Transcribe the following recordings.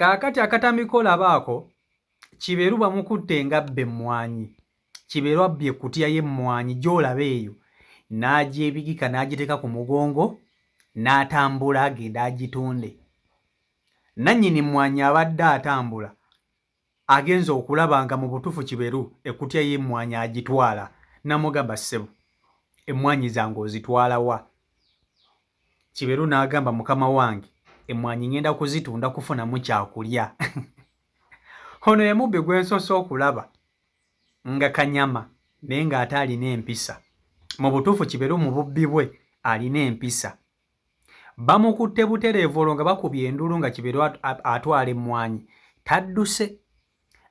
Kaakati akatambi kolabaako Kiberu bamukutte ngabbe emmwanyi. Kiberu abbye ekkutiya y'emmwanyi gy'olaba eyo n'agyebigika n'agiteeka ku mugongo n'atambula agenda agitunde. Nannyini mmwanyi abadde atambula agenza okulaba nga mu butuufu Kiberu ekkutiya y'emmwanyi agitwala n'amugamba ssebo emmwanyi zange ozitwala wa? Kiberu n'agamba mukama wange emmwanyi ngenda kuzitunda kufunamu kyakulya. Ono ye mubbi gwe nsoose okulaba nga kanyama naye ng'ate alina empisa. Mu butuufu Kiberu mu bubbi bwe alina empisa. Bamukutte butereevu olwo nga bakubye endulu nga Kiberu atwala emmwanyi tadduse.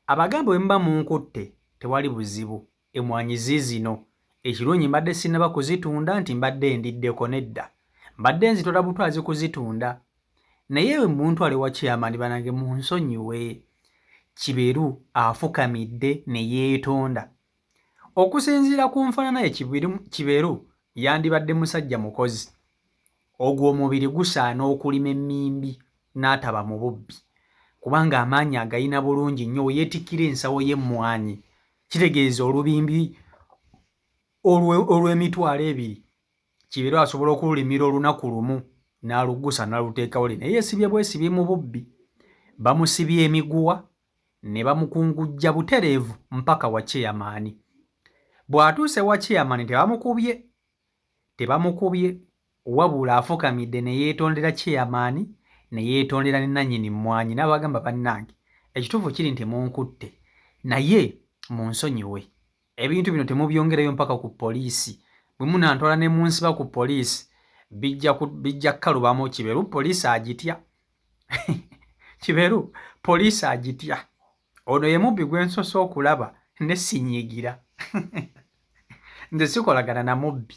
Abagamba bwe muba munkutte tewali buzibu, emmwanyi ziizino ekirungi mbadde sinnaba kuzitunda nti mbadde ndiddeko nedda. Mbadde nzitola butwazi kuzitunda. Naye muntwale wa chairman banange munsonyiwe. Kiberu afukamidde ne yeetonda. Okusinziira ku nfaanana ye Kiberu yandibadde musajja mukozi. Ogwo omubiri gusaana okulima emmimbi n'ataba mu bubbi. Kubanga amaanyi agayina bulungi nnyo weyeetikkira ensawo y'emmwanyi. Kitegeeza olubimbi olw'emitwalo ebiri. Kiberu asobola okululimira olunaku lumu n'aluggusa n'aluteekawo li naye yeesibye bwesibye mu bubbi. Bamusibye emiguwa ne bamukungujja butereevu mpaka wa chairman. Bw'atuuse wa chairman tebamukubye wabula afukamidde ne yeetondera chairman ne yeetondera ne nannyini mmwanyi n'abagamba bannange ekituufu kiri nti munkutte naye munsonyiwe ebintu bino temubyongerayo mpaka ku poliisi. Bwe munantwala ne munsiba ku poliisi bijja kkalubamu. Kiberu poliisi agitya. Kiberu poliisi agitya. Ono ye mubbi gwe nsoose okulaba ne sinyiigira. Nze sikolagana na mubbi.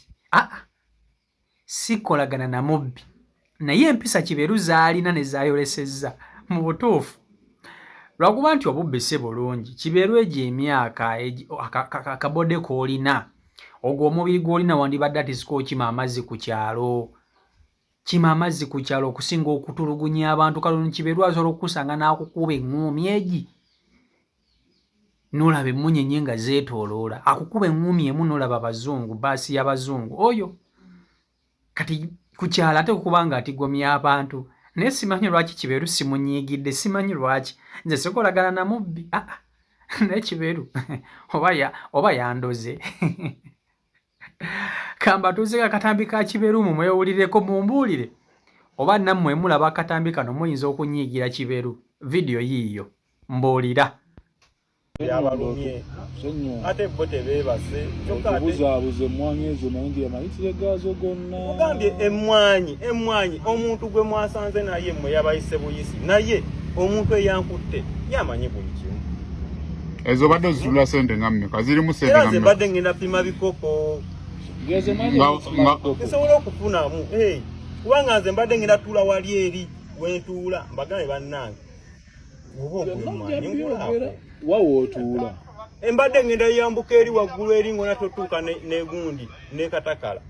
Sikolagana na mubbi. Naye empisa Kiberu z'alina ne zayolesezza mu butuufu. Lwakuba nti obubbi si bulungi. Kiberu egyo emyaka akabode k'olina ogwo omubiri gw'olina wandibadde ati sikokima amazzi ku kyalo. Kima amazzi ku kyalo okusinga okutulugunya abantu. Kale Kiberu asobola okukusanga n'akukuba eŋŋuumi egi. N'olaba emmunyenye nga zeetooloola. Akukuba eŋŋuumi emu n'olaba abazungu, baasi y'abazungu. Oyo kati ku kyalo ate kubanga atigomya abantu. Naye simanyi lwaki Kiberu simunyiigidde, simanyi lwaki. Nze sikolagana na mubbi. Naye Kiberu oba yandoze. Kambatuuze akatambi ka Kiberu mwewulireko mumbuulire. Oba nammwe mulaba akatambi kano muyinza okunyiigira Kiberu. Vidiyo yiiyo mbuulira. Yabalumye ate bo tebeebase okubuzaabuza emmwanyi ezo naye nti amayitire gaazo gonna ogambye emmwanyi omuntu gwe mwasanze naye mmwe yabayise buyisi naye omuntu eyankutte yamanyi buli kimu. Ezo badde ozitunda ssente nga mmeka zirimu ssente nga mmeka? Mbadde ngenda pima bikopo nsobola okufunamu kubanga nze mbadde ngenda tuula wali eri wentuula mbagambe bannange oba ogulumwanyi ngulaako wawootuula embadde ngenda yambuka eri waggulu eri ngona totuuka negundi nekatakala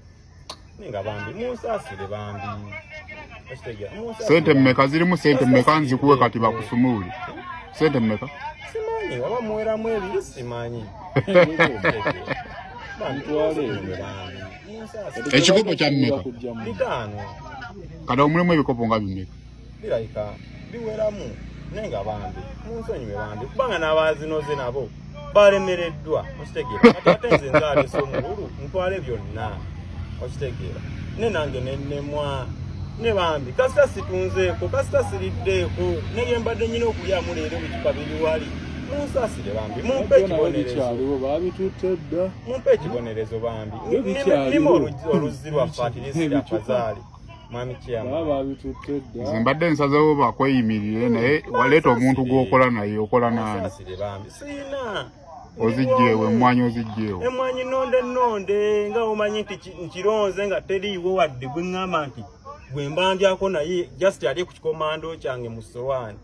nenga bambi munsaasire bambi. Sente mmeka zirimu ssente mmeka nzikuwe kati bakusumuuli sente mmeka? Simanyi waba muweramu ebiri simanyi. Ekikopo kya mmeka? 5. Kati omulimu ebikopo nga bimeka? Birayika biweramu nenga bambi munsonyiwe bambi kubanga n'abazinoze nabo balemereddwa okitegeera. Ate nze nzaalese omululu ntwale byonna okitegeera ne nange nennemwa ne bambi kasita situnzeeko kasita siriddeeko naye mbadde nyina okulyamu leero bicupa biri wali munsaasire bambi mumpe ekibonerezo babitutte dda mumpe ekibonerezo bambi nima oluzzi lwaffe atirisira akazaali mwami kyama nze mbadde nsazeewo bakweyimirire naye waleeta omuntu gw'okola naye okola naani siina ozijjeewo emmwanyi ozijjeewo emmwanyi nonde nga omanyi nti nkironze nga teriiwo wadde gwe ŋŋamba nti bwe mbandyako naye just ali ku kikomando kyange mu sowaani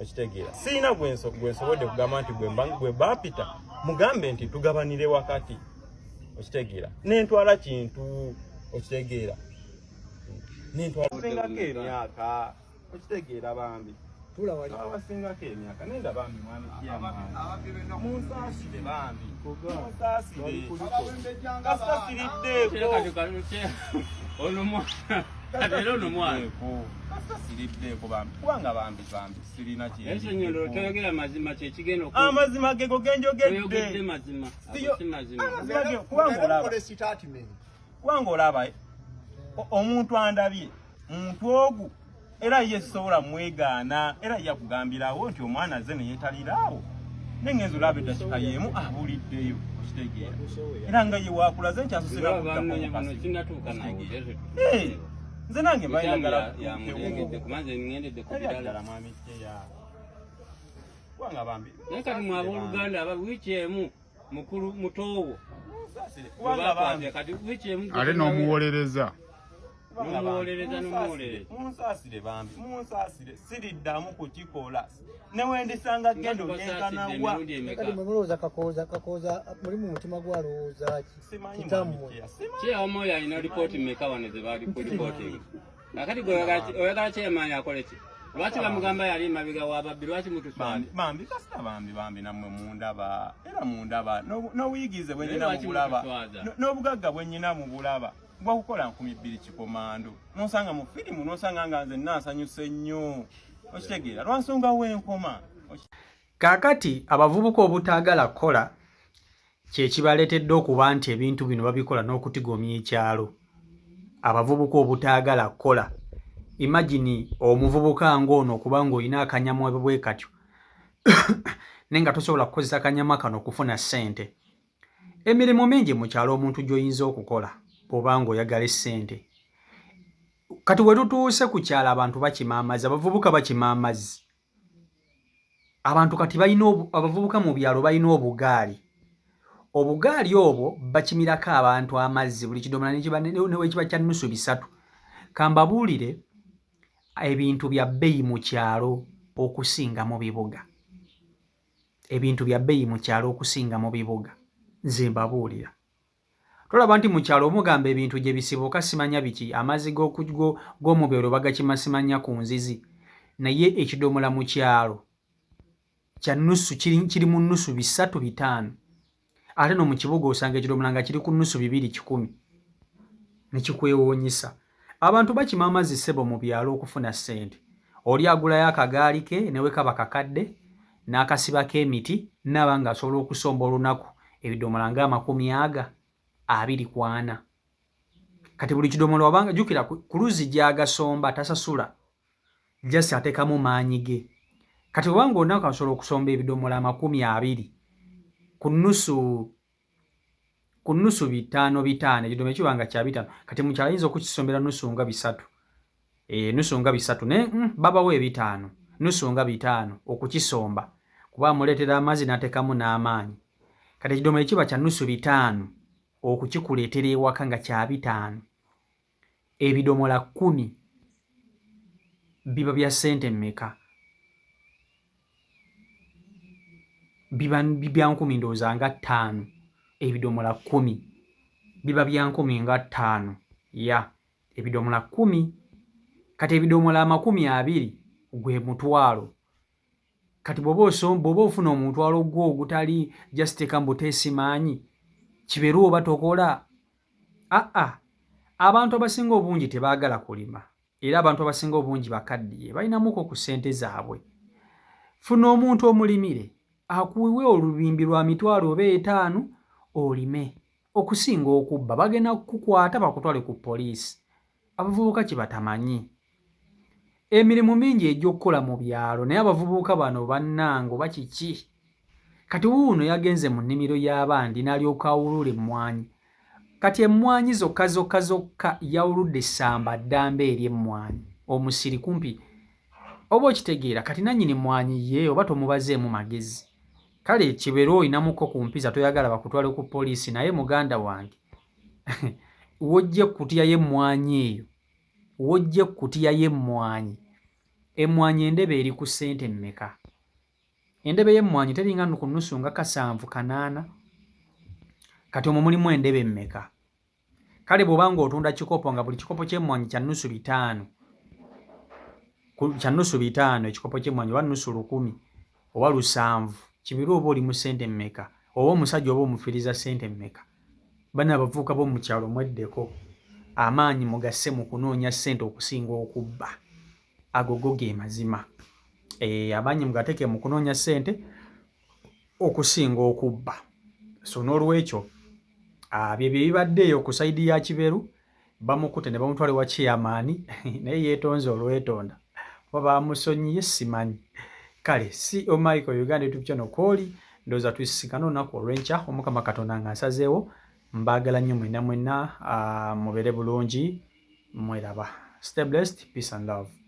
okitegeera siina gwe nsobodde kugamba nti gwe baapita mugambe nti tugabanire wakati okitegeera nentwala kintu okitegeera nentwala sengako emyaka okitegeera bambi tula wali abasingako emyaka nenda bambi mwami kyamaanyi munsaasire bambi munsaasire kasita siriddeeko Kadelo no mwana. Kasita siriddeeko bambi kubanga bambi sirina kintu Eso nyolo toyogera mazima kye kigeno ko. Amazima gego genjogedde. Toyogedde mazima. Si mazima. Kubanga olaba omuntu andabye omuntu ogu era ye sobola mwegaana era yakugambirawo nti omwana azze ne yeetaliraawo nengenzo olabe dakika yeemu abuliddeyo okitegeera era nga ye waakulaze nti asusira nze nange mbayagala kumanze ngendedde ku birala mwami kyeya kubanga bambi naye kati mw'abooluganda aba wiiki emu mukulu mutoowo kubanga bambi kati wiiki emu ate n'omuwolereza munsaasire bambi munsaasire siriddamu kukikola newendisanga gendo nenkanawa kati mulowooza kakooza mulimu mutima gwalowooza kitammwe kyeyawomoyo alina lipooti mmeka wano ze bali ku lipooti nakati oyagala kyemaanyi akole ki lwaki bamugamba yali mabega wababbi lwaki mutuswali bambi kasita bambi nammwe mundaba era mundaba n'obuyigize bwe nyina mu bulaba n'obugagga bwe nyina mu bulaba bwakukola 200 kikomando nosanga mu firimu nosanga nga nze nansanyuse nnyo okitegeera lwansonga w'enkoma kaakati abavubuka obutaagala kukola kyekibaleetedde okuba nti ebintu bino babikola n'okutigomya ekyalo abavubuka obutaagala kukola imagine omuvubuka ng'ono okuba ng'olina akanyama bwe katyo naye nga tosobola kukozesa akanyama kano okufuna ssente emirimu mingi mu kyalo omuntu gy'oyinza okukola bw'oba ng'oyagala essente kati we tutuuse ku kyalo abantu bakima amazzi abavubuka bakima amazzi abantu kati abavubuka mu byalo balina obugaali obwo bakimirako abantu amazzi buli kidomola newekiba kya nnusu 3 kambabuulire ebintu bya bbeeyi mu kyalo okusinga mu bibuga nze mbabuulira tolaba nti mu kyalo omugamba ebintu gye bisibuka simanya biki amazzi g'omubeero bagakima simanya ku nzizi naye ekidomola mu kyalo kya nnusu kiri mu nnusu 3-5 ate no mu kibuga osanga ekidomola nga kiri ku nnusu 2-10 nekikwewoonyesa abantu bakima amazzi ssebo mu byalo okufuna ssente oli agulayo akagaali ke newe kaba kakadde n'akasibako emiti naaba nga asobola okusomba olunaku ebidomola nga 24 kati buli kidomola wabanga jjukira ku luzzi gy'agasomba tasasula jasi ateekamu maanyi ge kati wabanga olunaku asobola okusomba ebidomola 20 ku nnusu 5 ekidomola ekibanga kya 5 kati mu kyalo ayinza okukisombera nnusu nga 3 nnusu nga 3 ne babawo 5 nnusu nga 5 okukisomba kuba amuleetera amazzi n'ateekamu n'amaanyi kati ekidomola ekiba kya nnusu 5 okukikuleetera ewaka nga kya 5 ebidomola 10 biba bya ssente mmeka biba bya 10 ndowooza nga 5 ebidomola 10 biba bya 10 nga 5 ya ebidomola 10 kati ebidomola 20 gwe mutwalo kati bw'oba ofuna omutwalo gwo ogutali jasiteka mbuteesi maanyi kibeeru oba tokola abantu abasinga obungi tebaagala kulima era abantu abasinga obungi bakaddiye balinamuko ku ssente zaabwe funa omuntu omulimire akuwe olubimbi lwa 5,000 olime okusinga okubba bagenda kukukwata bakutwale ku poliisi abavubuka kibatamanyi emirimu mingi egy'okukola mu byalo naye abavubuka bano bannango bakiki kati wuuno yagenze mu nnimiro y'abandi n'alyoka awulula emmwanyi kati emmwanyi zokka yawuludde essamba ddamba eri emmwanyi omusiri kumpi oba okitegeera kati nannyini emmwanyi ye oba tomubazeemu magezi kale kibeera oyinamuko ku mpiza toyagala bakutwale ku poliisi naye muganda wange wojje kutiya y'emmwanyi emmwanyi endebe eri ku ssente mmeka endebe y'emmwanyi teringa ku nnusu nga 7-8 kati omwo mulimu endebe mmeka kale bw'oba ng'otunda kikopo nga buli kikopo ky'emmwanyi kya nnusu 5 kya nusu 5 ekikopo ky'emmwanyi oba nusu 100 oba 7 Kiberu oba oli mu ssente mmeka oba omusajja oba omufiriza ssente mmeka bana abavubuka b'omu kyalo mweddeko amaanyi mugasse mu kunoonya ssente okusinga okubba ago go ge mazima amaanyi mugateeke mu kunoonya ssente okusinga okubba so n'olwekyo byebyo bibaddeeyo ku sayidi ya Kiberu bamukutte ne bamutwala wa chairman naye yeetonze olwetonda oba bamusonyiye simanyi kale si Michael Uganda YouTube channel kooli ndowooza tusisikana olunaku olw'enkya Omukama Katonda nga nsazeewo mbaagala nnyo mwenna mubeere bulungi mweraba. Stay blessed, peace and love.